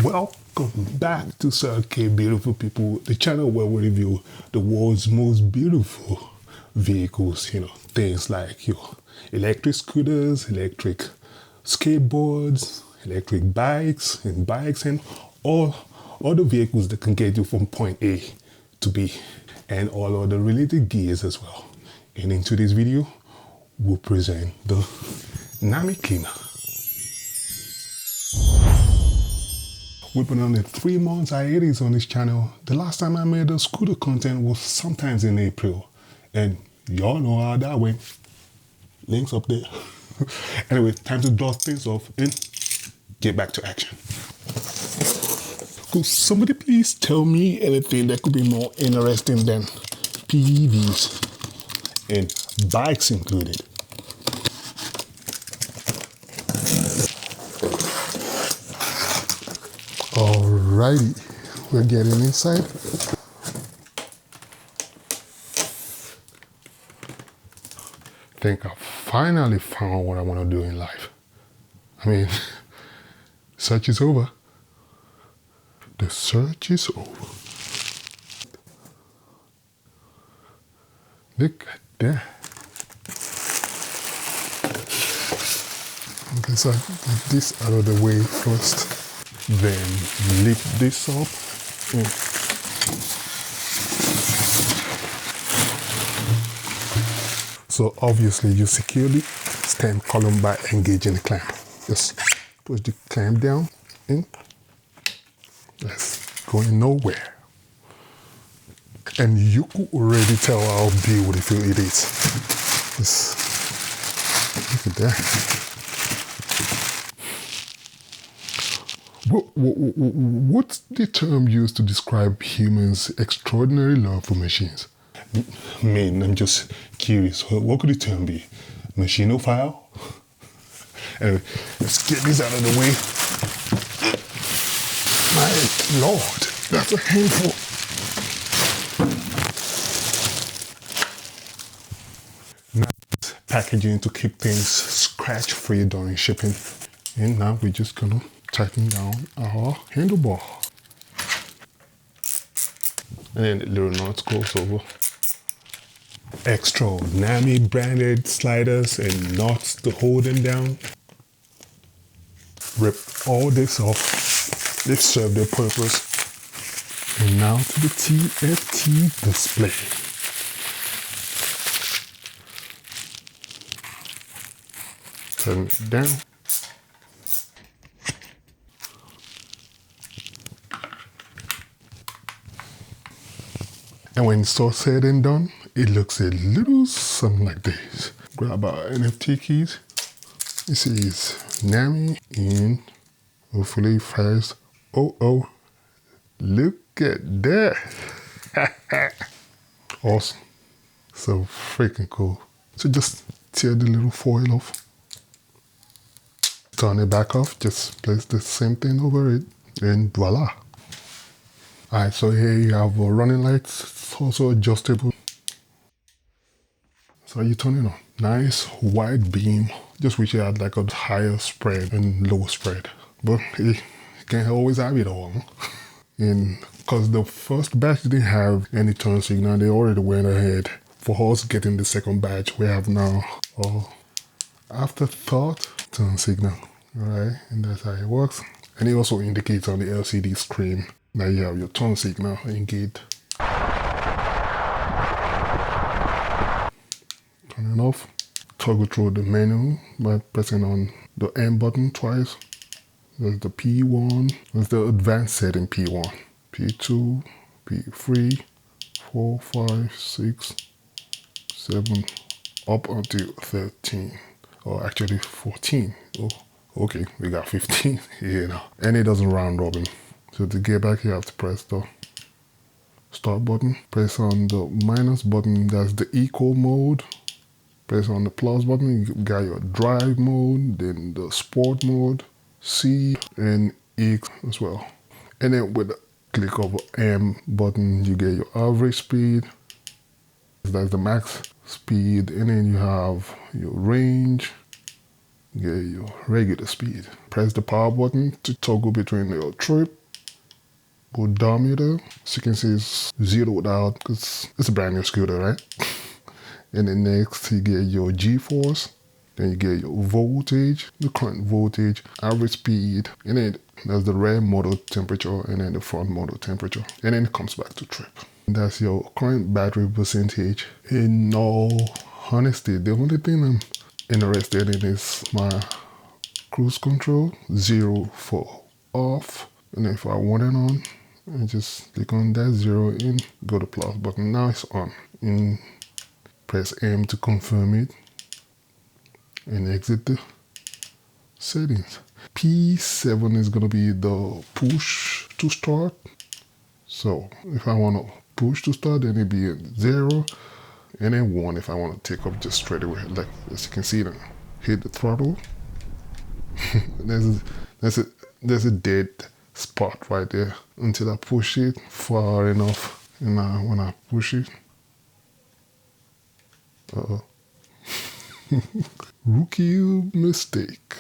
Welcome back to 60V Beautiful People, the channel where we review the world's most beautiful vehicles, things like your electric scooters, electric skateboards, electric bikes, and all the vehicles that can get you from point A to B, and all other related gears as well. And in today's video, we'll present the Nami KLIMA. We've been on a 3 months hiatus on this channel. The last time I made a scooter content was sometimes in April. And y'all know how that went. Links up there. Anyway, time to dust things off and get back to action. Could somebody please tell me anything that could be more interesting than PEVs and bikes included? Alrighty, we're getting inside. I think I finally found what I want to do in life. I mean, search is over. The search is over. Look at that. Okay, so I get this out of the way first. Then lift this up. So obviously you secure the stem column by engaging the clamp. Just push the clamp down and that's going nowhere. And you could already tell how beautiful it is. Just look at that. What's the term used to describe humans' extraordinary love for machines? Man, I'm just curious. What could the term be? Machinophile? Anyway, let's get this out of the way. My Lord, that's a handful. Nice packaging to keep things scratch-free during shipping. And now we're just gonna tighten down our handlebar. And then the little nuts goes over. Extra Nami branded sliders and nuts to hold them down. Rip all this off. They've served their purpose. And now to the TFT display. Turn it down. And when it's all said and done, it looks a little something like this. Grab our NFT keys. This is Nami in hopefully fast. Oh, look at that. Awesome. So freaking cool. So just tear the little foil off. Turn it back off. Just place the same thing over it and voila. Alright, so here you have running lights. It's also adjustable. So you turn it on. Nice wide beam. Just wish you had like a higher spread and lower spread. But you can't always have it all. And because the first batch didn't have any turn signal, they already went ahead. For us getting the second batch, we have now afterthought turn signal. Alright, and that's how it works. And it also indicates on the LCD screen that you have your turn signal engaged. Turn it off. Toggle through the menu by pressing on the M button twice. There's the P1. There's the advanced setting P1. P2, P3, 4, 5, 6, 7, up until 13. Or actually 14. Oh, okay, we got 15 here now. And it doesn't round robin. So to get back, you have to press the start button. Press on the minus button, that's the eco mode. Press on the plus button, you got your drive mode, then the sport mode, C and E as well. And then with the click of the M button, you get your average speed. That's the max speed. And then you have your range, get your regular speed. Press the power button to toggle between your trip, odometer. As you can see, it's zeroed out because it's a brand new scooter, right? And then next, you get your G-force. Then you get your voltage, the current voltage, average speed, and then there's the rear motor temperature and then the front motor temperature. And then it comes back to trip. And that's your current battery percentage. In all honesty, the only thing I'm interested in is my cruise control, 0 for off. And if I want it on, I just click on that 0 and go to plus button. Now it's on. And press M to confirm it. And exit the settings. P7 is going to be the push to start. So if I want to push to start, then it'll be 0. And then 1 if I want to take off just straight away. Like as you can see, then hit the throttle. there's a dead spot right there until I push it far enough. And when I push it, rookie mistake.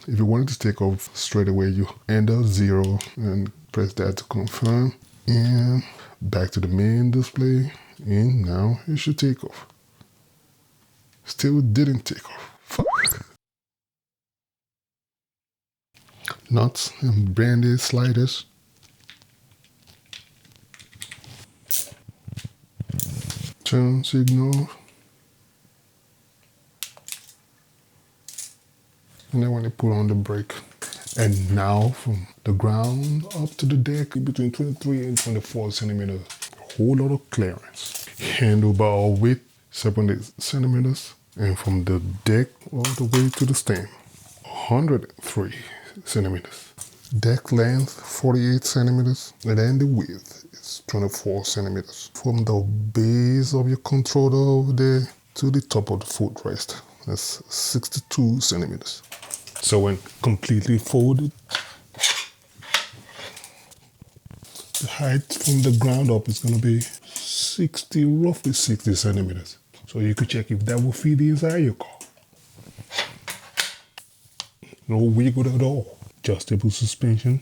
If you wanted to take off straight away, you enter 0 and press that to confirm. And back to the main display. And now it should take off. Still didn't take off. Fuck. Nuts and branded sliders. Turn signal. And then when you pull on the brake. And now from the ground up to the deck between 23 and 24 centimeters. A whole lot of clearance. Handlebar width 78 centimeters. And from the deck all the way to the stem 103 centimeters. Deck length 48 centimeters. And then the width is 24 centimeters. From the base of your controller over there to the top of the footrest. That's 62 centimeters. So when completely folded, the height from the ground up is going to be roughly 60 centimeters. So you could check if that will fit inside your car. No wiggle at all. Adjustable suspension.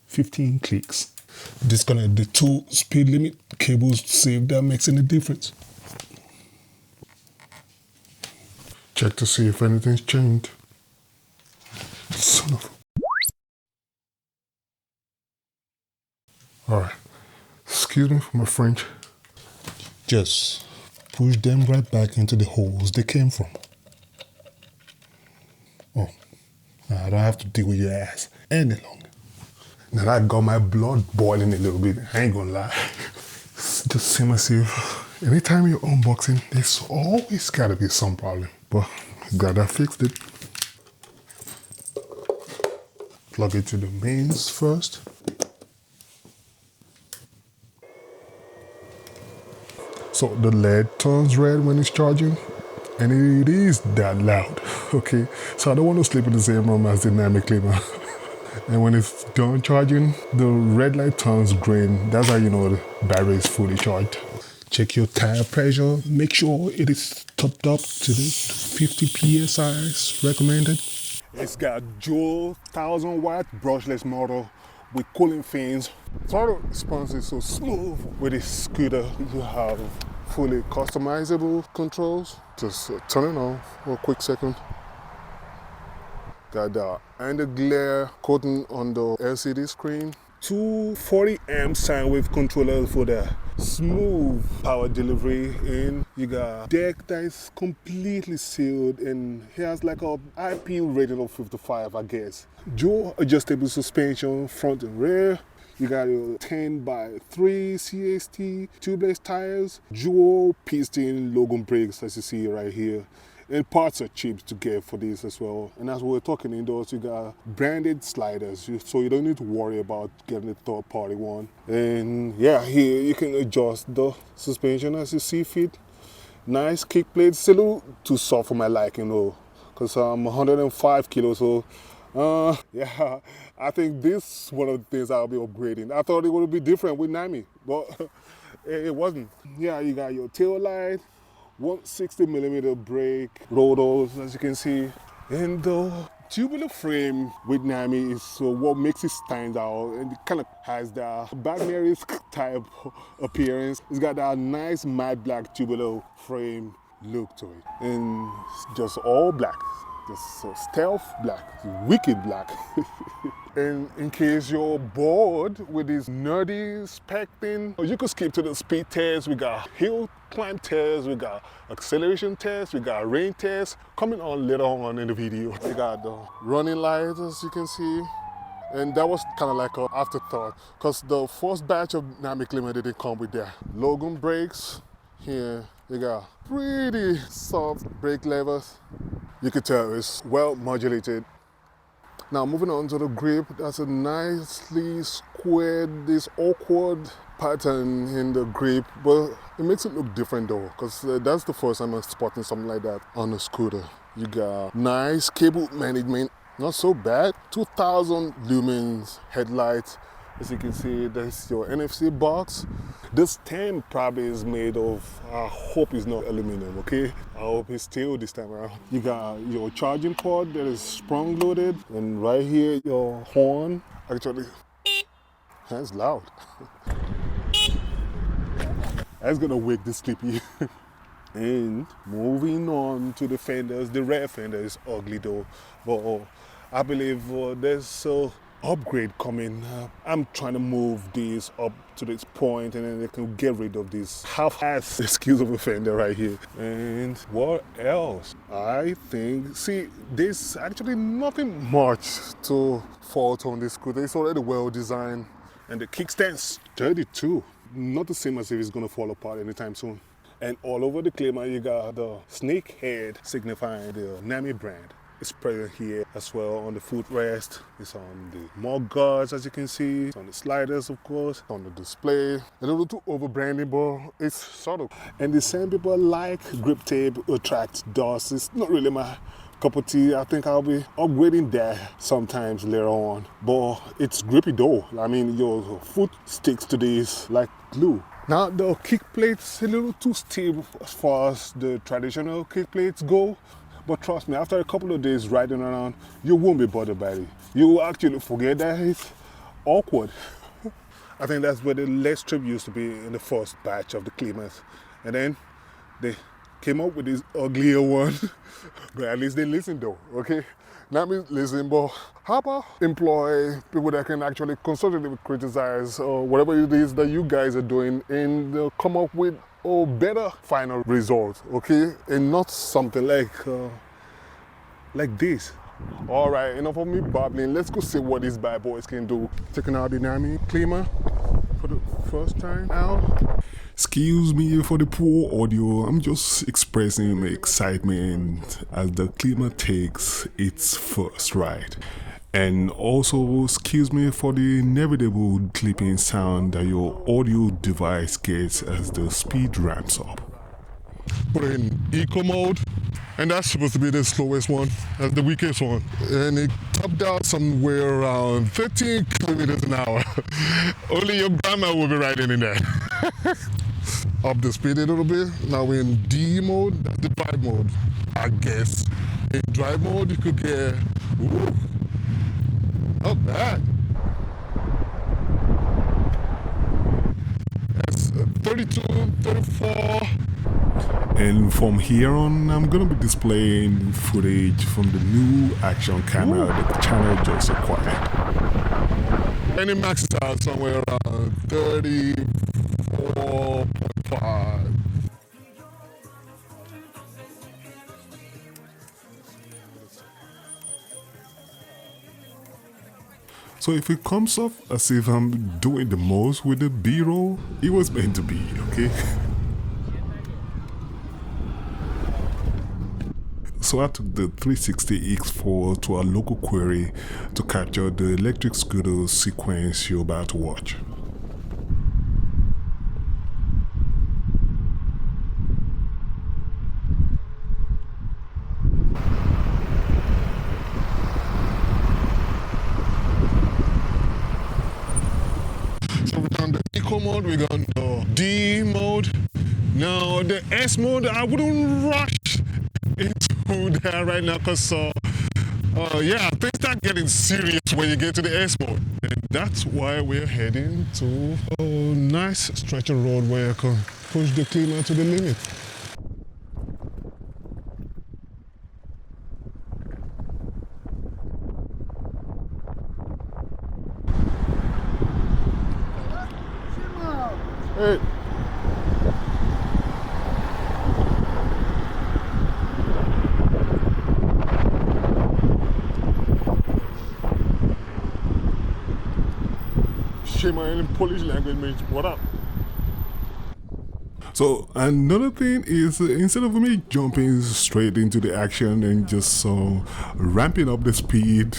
15 clicks. Disconnect the 2 speed limit cables to see if that makes any difference. Check to see if anything's changed. Son of a... Alright. Excuse me for my French. Just push them right back into the holes they came from. Oh, now I don't have to deal with your ass any longer. Now that got my blood boiling a little bit. I ain't gonna lie. Just see myself. Anytime you're unboxing, there's always gotta be some problem. But glad I fixed it. Plug it to the mains first. So the LED turns red when it's charging, and it is that loud, okay? So I don't want to sleep in the same room as the Nami KLIMA. And when it's done charging, the red light turns green. That's how you know the battery is fully charged. Check your tire pressure. Make sure it is topped up to the 50 psi as recommended. It's got dual 1000-watt brushless motor with cooling fans. Throttle response is so smooth. With this scooter, you have fully customizable controls. Just turn it on for a quick second. Got the anti-glare coating on the LCD screen. 240 amp sine wave controllers for the smooth power delivery, and you got deck that is completely sealed and it has like a IP rating of 55, I guess. Dual adjustable suspension front and rear. You got your 10x3 CST tubeless tires, dual piston Logan brakes as you see right here. And parts are cheap to get for this as well. And as we're talking indoors, you got branded sliders, so you don't need to worry about getting a third-party one. And yeah, here you can adjust the suspension as you see fit. Nice kick plate, it's a little too soft for my liking though, because I'm 105 kilos, so yeah, I think this is one of the things I'll be upgrading. I thought it would be different with Nami, but it wasn't. Yeah, you got your tail light, 160mm brake rotors, as you can see. And the tubular frame with Nami is what makes it stand out, and it kind of has the Batman type appearance. It's got that nice matte black tubular frame look to it, and it's just all black, just stealth black, wicked black. And in case you're bored with this nerdy spec thing, you could skip to the speed test. We got hill climb test, we got acceleration test, we got range test coming on later on in the video. We got the running lights, as you can see. And that was kind of like an afterthought, because the first batch of Nami KLIMA didn't come with their Logan brakes. Here they got pretty soft brake levers. You can tell it's well modulated. Now moving on to the grip, that's a nicely squared, this awkward pattern in the grip, but it makes it look different though, because that's the first time I'm spotting something like that on a scooter. You got nice cable management, not so bad, 2000 lumens headlights. As you can see, there's your NFC box. This stand probably is made of, I hope it's not aluminum, okay? I hope it's steel this time around. You got your charging port that is sprung loaded, and right here, your horn. Actually, that's loud. That's gonna wake the sleepy. And moving on to the fenders, the rear fender is ugly though, but I believe there's a upgrade coming. I'm trying to move this up to this point, and then they can get rid of this half-ass excuse of a fender right here. And what else? I think, see, there's actually nothing much to fault on this scooter. It's already well designed, and the kickstand's sturdy too. Not the same as if it's gonna fall apart anytime soon. And all over the KLIMA, you got the snake head signifying the Nami brand. It's present here as well on the footrest. It's on the mud guards, as you can see. It's on the sliders, of course. On the display. A little too over-branding, but it's sort of. And the same people like grip tape attracts dust. It's not really my cup of tea. I think I'll be upgrading that sometimes later on. But it's grippy though. I mean, your foot sticks to this like glue. Now the kick plate's a little too stiff as far as the traditional kick plates go. But trust me, after a couple of days riding around, you won't be bothered by it. You will actually forget that it's awkward. I think that's where the leg strip used to be in the first batch of the KLIMAs. And then they came up with this uglier one. But at least they listen though, okay? Not me listen, but how about employ people that can actually constructively criticize whatever it is that you guys are doing, and come up with a better final result, okay? And not something like this. All right, enough of me babbling. Let's go see what these bad boys can do. Checking out the Nami KLIMA for the first time now. Excuse me for the poor audio. I'm just expressing my excitement as the KLIMA takes its first ride. And also, excuse me for the inevitable clipping sound that your audio device gets as the speed ramps up. Put in eco mode, and that's supposed to be the slowest one, that's the weakest one. And it topped out somewhere around 15 kilometers an hour. Only your grandma will be riding in that. Up the speed a little bit. Now we're in D mode, that's the drive mode, I guess. In drive mode, you could get, ooh, not bad. That's 32, 34. And from here on, I'm gonna be displaying footage from the new action camera that the channel just acquired. And it maxes out somewhere around 34.5. So if it comes off as if I'm doing the most with the B-roll, it was meant to be, okay? So I took the 360X4 to a local quarry to capture the electric scooter sequence you're about to watch. So we're on the eco mode, we're on the D mode, Now the S mode, I wouldn't rush into that right now because yeah, things start getting serious when you get to the S mode. And that's why we're heading to a nice stretch of road where I can push the Klima to the limit. Hey. Shema in Polish language means what up? So another thing is instead of me jumping straight into the action and just ramping up the speed,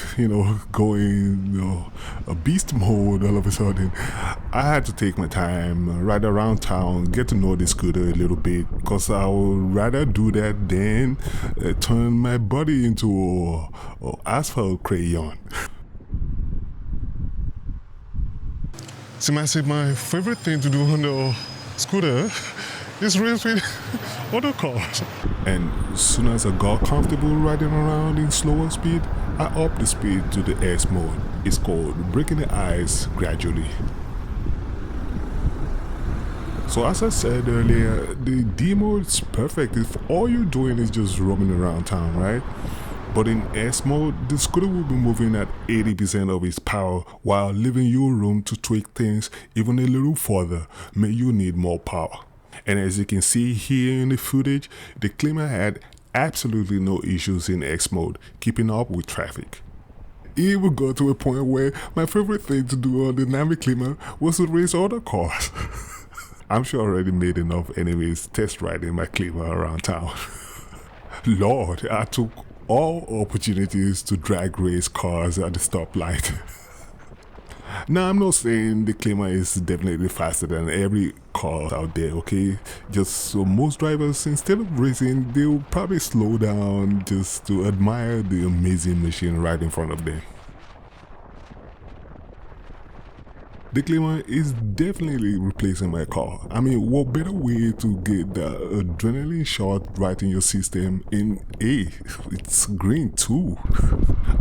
going a beast mode all of a sudden, I had to take my time, ride around town, get to know the scooter a little bit, because I would rather do that than turn my body into a asphalt crayon. See, my favorite thing to do on the scooter is race with other cars. And as soon as I got comfortable riding around in slower speed, I upped the speed to the S mode. It's called breaking the ice gradually. So as I said earlier, the D mode is perfect if all you're doing is just roaming around town, right? But in S mode, the scooter will be moving at 80% of its power while leaving you room to tweak things even a little further, may you need more power. And as you can see here in the footage, the Klima had absolutely no issues in X mode, keeping up with traffic. It even got to a point where my favorite thing to do on the Nami Klima was to race other cars. I'm sure I already made enough enemies test riding my Klima around town. Lord, I took all opportunities to drag race cars at the stoplight. Now, I'm not saying the Klima is definitely faster than every car out there, okay? Just so most drivers, instead of racing, they'll probably slow down just to admire the amazing machine right in front of them. The Klima is definitely replacing my car. I mean, what better way to get the adrenaline shot right in your system in A? It's green too.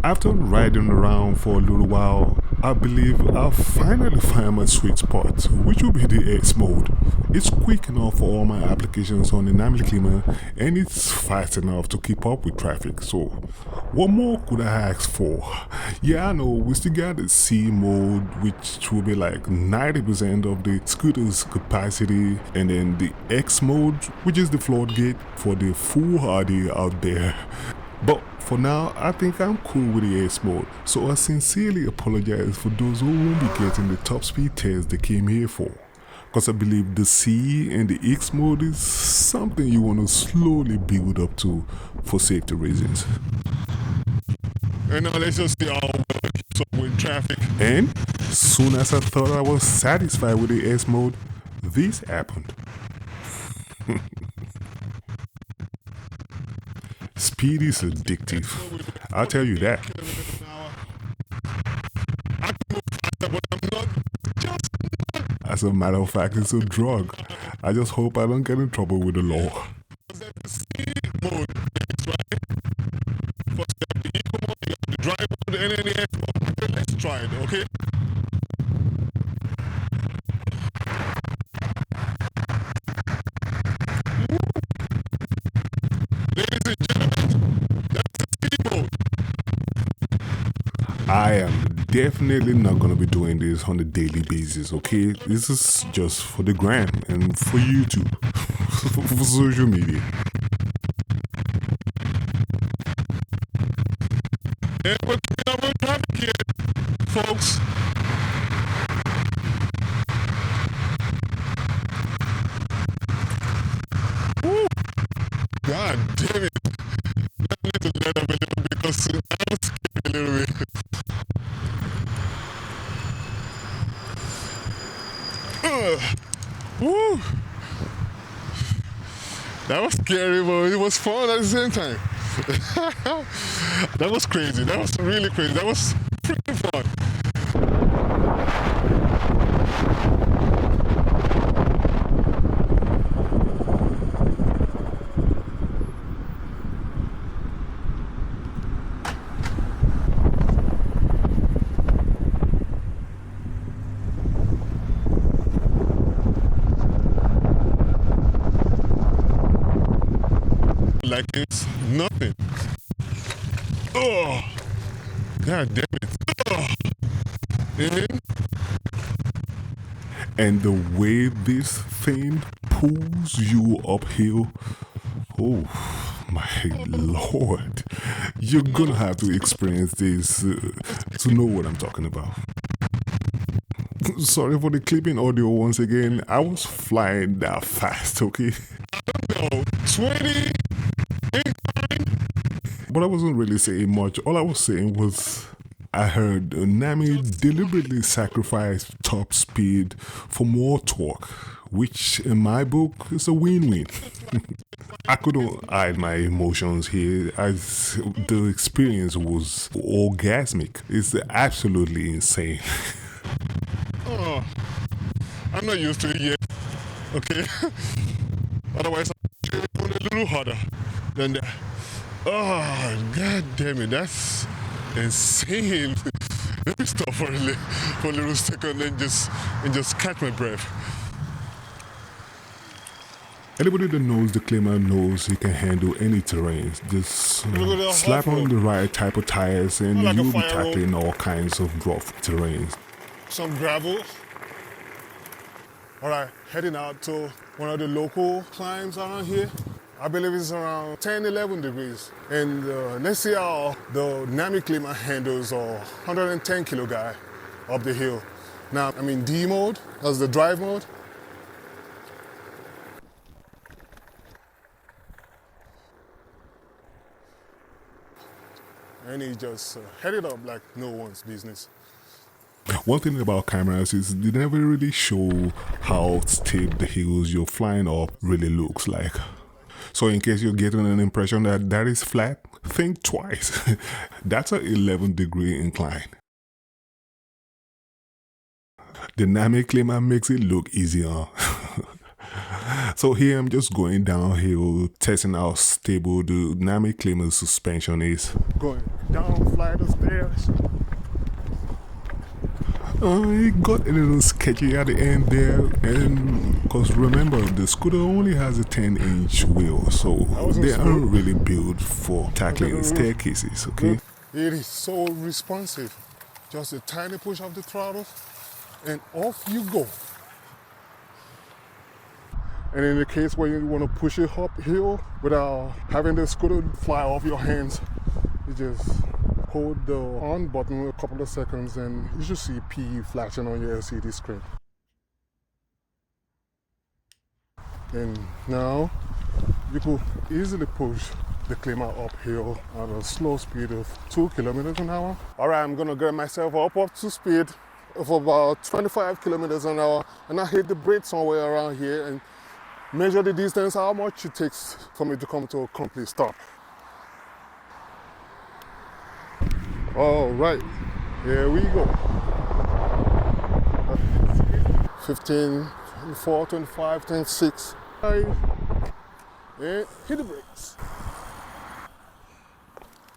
After riding around for a little while, I believe I'll finally find my sweet spot, which will be the S mode. It's quick enough for all my applications on the Nami Klima, and it's fast enough to keep up with traffic. So, what more could I ask for? Yeah, I know we still got the C mode, which will be like 90% of the scooter's capacity, and then the X mode, which is the floodgate for the foolhardy out there. But for now, I think I'm cool with the S mode, so I sincerely apologize for those who won't be getting the top speed test they came here for. Because I believe the C and the X mode is something you want to slowly build up to for safety reasons. And now let's just see how well it keeps up with traffic. And soon as I thought I was satisfied with the S mode, this happened. Speed is addictive, I'll tell you that. As a matter of fact, it's a drug. I just hope I don't get in trouble with the law. Let's try it, okay? Ladies and gentlemen, that's the speed mode. I am definitely not going to be doing this on a daily basis, okay? This is just for the gram and for YouTube, for social media. And we're keeping up with traffic here, folks. Woo. God damn it. I need to let up a little bit because I was scared a little bit. Woo. That was scary, but it was fun at the same time. That was crazy. That was really crazy. That was freaking fun. nothing. Oh, god damn it. Oh. And the way this thing pulls you uphill, oh my lord, you're gonna have to experience this to know what I'm talking about. Sorry for the clipping audio once again. I was flying that fast, okay? I don't know, 20, 89. But I wasn't really saying much. All I was saying was I heard Nami deliberately sacrifice top speed for more torque, which in my book is a win-win. I couldn't hide my emotions here as the experience was orgasmic. It's absolutely insane. Oh, I'm not used to it yet, okay? Otherwise, I'm a little harder than that. Oh, god damn it, that's insane. Let me stop for a little second and just catch my breath. Anybody that knows the KLIMA knows he can handle any terrain. Just slap on the right type of tires and like you'll be tackling all kinds of rough terrains. Some gravel. All right, heading out to one of the local climbs around here. I believe it's around 10, 11 degrees. And let's see how the Nami KLIMA handles a 110 kilo guy up the hill. Now, I'm in D mode, that's the drive mode. And he just headed up like no one's business. One thing about cameras is they never really show how steep the hills you're flying up really looks like. So in case you're getting an impression that that is flat, think twice. That's an 11-degree incline. The Nami KLIMA makes it look easier. So here I'm just going downhill, testing how stable the Nami KLIMA suspension is. Going down flight of stairs. It got a little sketchy at the end there, and because remember the scooter only has a 10-inch wheel, so they aren't really built for tackling staircases, okay? It is so responsive. Just a tiny push of the throttle and off you go. And in the case where you want to push it uphill without having the scooter fly off your hands, you just hold the on button a couple of seconds and you should see P flashing on your LCD screen. And now you could easily push the KLIMA uphill at a slow speed of 2 kilometers an hour. All right, I'm gonna get myself up to speed of about 25 kilometers an hour, and I hit the brake somewhere around here and measure the distance, how much it takes for me to come to a complete stop. All right, here we go. 15, 24, 25, 26. And hit the brakes.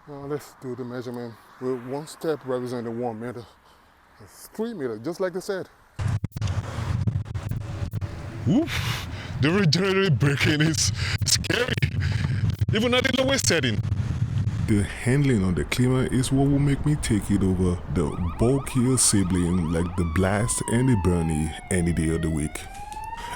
Now let's do the measurement with one step representing 1 meter. It's 3 meters, just like I said. Oof, the regenerative braking is scary, even at the lowest setting. The handling on the KLIMA is what will make me take it over the bulkier sibling like the Blast and the Burn-e any day of the week.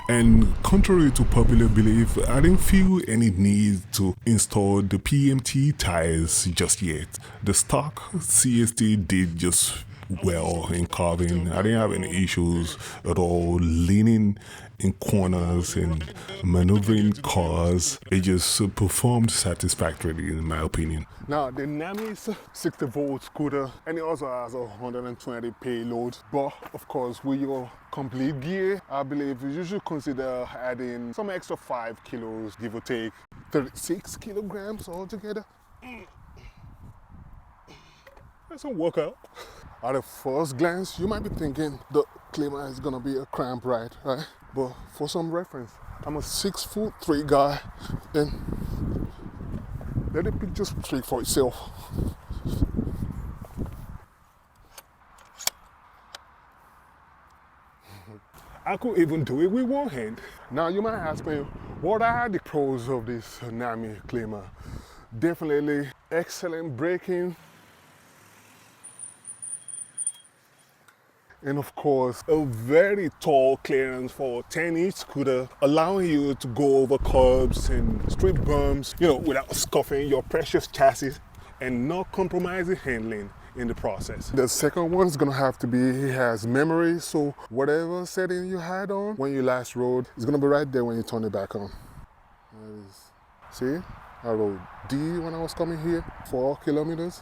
And contrary to popular belief, I didn't feel any need to install the PMT tires just yet. The stock CST did just well in carving. I didn't have any issues at all leaning in corners and maneuvering cars. It just performed satisfactorily in my opinion. Now the Nami is a 60-volt scooter and it also has a 120 payload, but of course with your complete gear, I believe you should consider adding some extra 5 kilos, give or take 36 kilograms altogether. That's a workout. At a first glance, you might be thinking the KLIMA is gonna be a cramp ride, right? But for some reference, I'm a 6'3" guy, and let the picture speak for itself. I could even do it with one hand. Now you might ask me, what are the pros of this Nami KLIMA? Definitely excellent braking. And of course, a very tall clearance for a 10-inch scooter, allowing you to go over curbs and street bumps, without scuffing your precious chassis and not compromising handling in the process. The second one is gonna have to be, it has memory, so whatever setting you had on when you last rode, it's gonna be right there when you turn it back on. See, I rode D when I was coming here, 4 kilometers.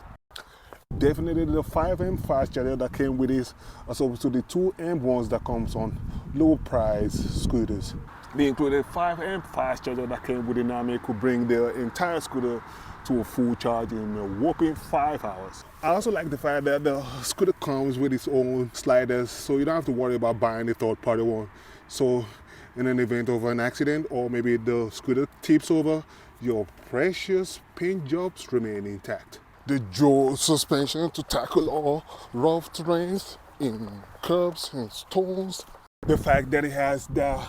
Definitely the 5M fast charger that came with this, as opposed to the 2M ones that comes on low price scooters. The included 5M fast charger that came with the Nami could bring the entire scooter to a full charge in a whopping 5 hours. I also like the fact that the scooter comes with its own sliders, so you don't have to worry about buying a third-party one. So in an event of an accident, or maybe the scooter tips over, your precious paint jobs remain intact. The dual suspension to tackle all rough terrains in curbs and stones. The fact that it has the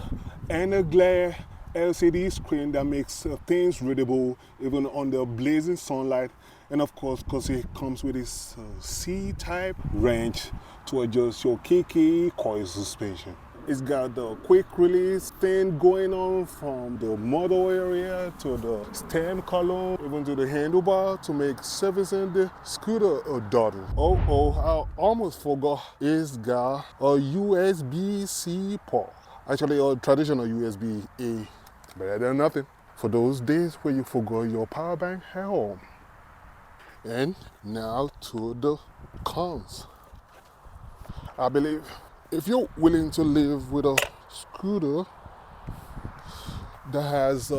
anti-glare LCD screen that makes things readable even under blazing sunlight, and of course because it comes with this C-type wrench to adjust your KK coil suspension. It's got the quick release thing going on from the model area to the stem column, even to the handlebar to make servicing the scooter a doddle. I almost forgot. It's got a USB-C port. Actually, a traditional USB-A. Better than nothing. For those days where you forgot your power bank at home. And now to the cons. I believe if you're willing to live with a scooter that has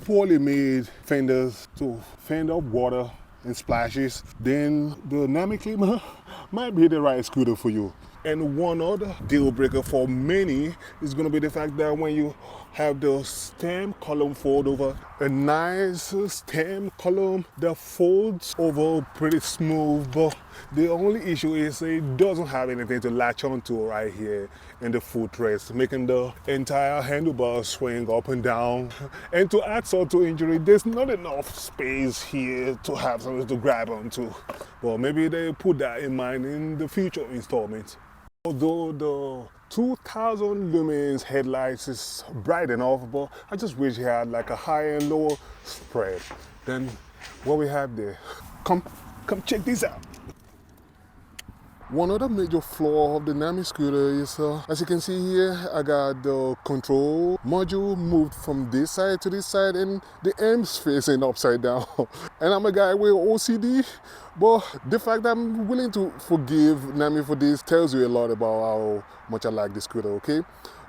poorly made fenders to fend up water and splashes, then the Nami KLIMA might be the right scooter for you. And one other deal breaker for many is going to be the fact that when you have the stem column fold over, a nice stem column that folds over pretty smooth, but the only issue is it doesn't have anything to latch onto right here in the footrest, making the entire handlebar swing up and down. And to add salt to injury, there's not enough space here to have something to grab onto. Well, maybe they put that in mind in the future installments. Although the 2000 lumens headlights is bright enough, but I just wish it had like a higher and lower spread than what we have there. Come check this out. One other major flaw of the Nami scooter is, as you can see here, I got the control module moved from this side to this side and the M's facing upside down. And I'm a guy with OCD, but the fact that I'm willing to forgive Nami for this tells you a lot about how much I like the scooter, okay?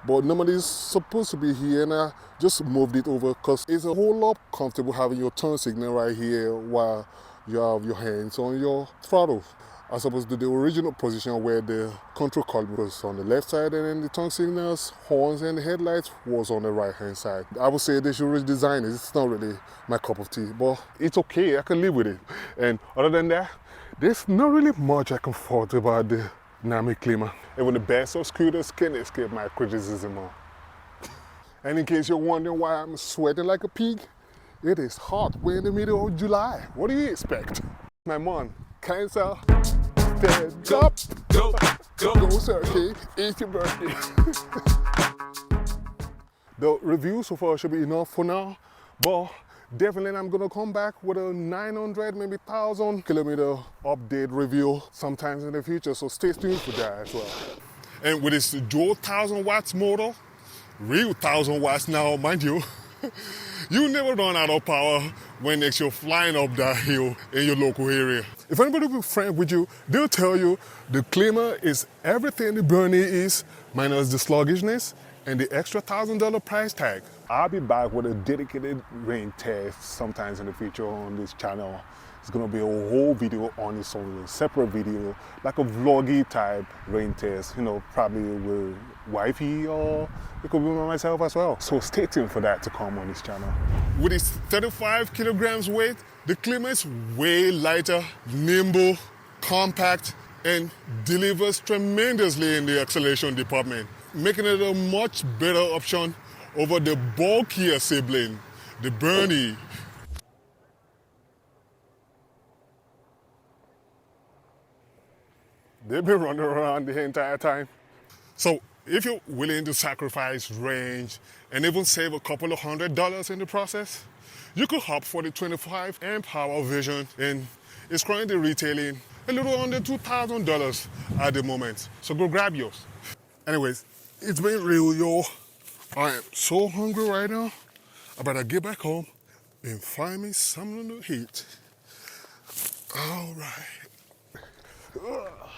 But normally it's supposed to be here and I just moved it over because it's a whole lot comfortable having your turn signal right here while you have your hands on your throttle, as opposed to the original position where the control column was on the left side and then the turn signals, horns and the headlights was on the right hand side. I would say they should redesign it. It's not really my cup of tea, but it's okay, I can live with it. And other than that, there's not really much I can fault about the Nami KLIMA. Even the best of scooters can escape my criticism on. And in case you're wondering why I'm sweating like a pig, it is hot. We're in the middle of July. What do you expect? My mom, cancer, stand up, go sir, okay? It's your birthday. The review so far should be enough for now, but definitely I'm gonna come back with a 900, maybe 1,000 kilometer update review sometimes in the future, so stay tuned for that as well. And with this dual 1,000 watts motor, real 1,000 watts now, mind you, you never run out of power when you're flying up that hill in your local area. If anybody will be frank with you, they'll tell you the KLIMA is everything the Burn-e is, minus the sluggishness and the extra $1,000 price tag. I'll be back with a dedicated rain test sometimes in the future on this channel. It's gonna be a whole video on its own, a separate video, like a vloggy type rain test, probably with wifey or it could be myself as well. So stay tuned for that to come on this channel. With its 35 kilograms weight, the KLIMA is way lighter, nimble, compact, and delivers tremendously in the acceleration department, making it a much better option over the bulkier sibling, the Burn-e. they've been running around the entire time. So if you're willing to sacrifice range and even save a couple of $100 in the process, you could opt for the 25 amp hour version, and it's currently retailing a little under $2,000 at the moment. So go grab yours. Anyways, it's been real, yo. I am so hungry right now. I better get back home and find me something to eat. All right. Ugh.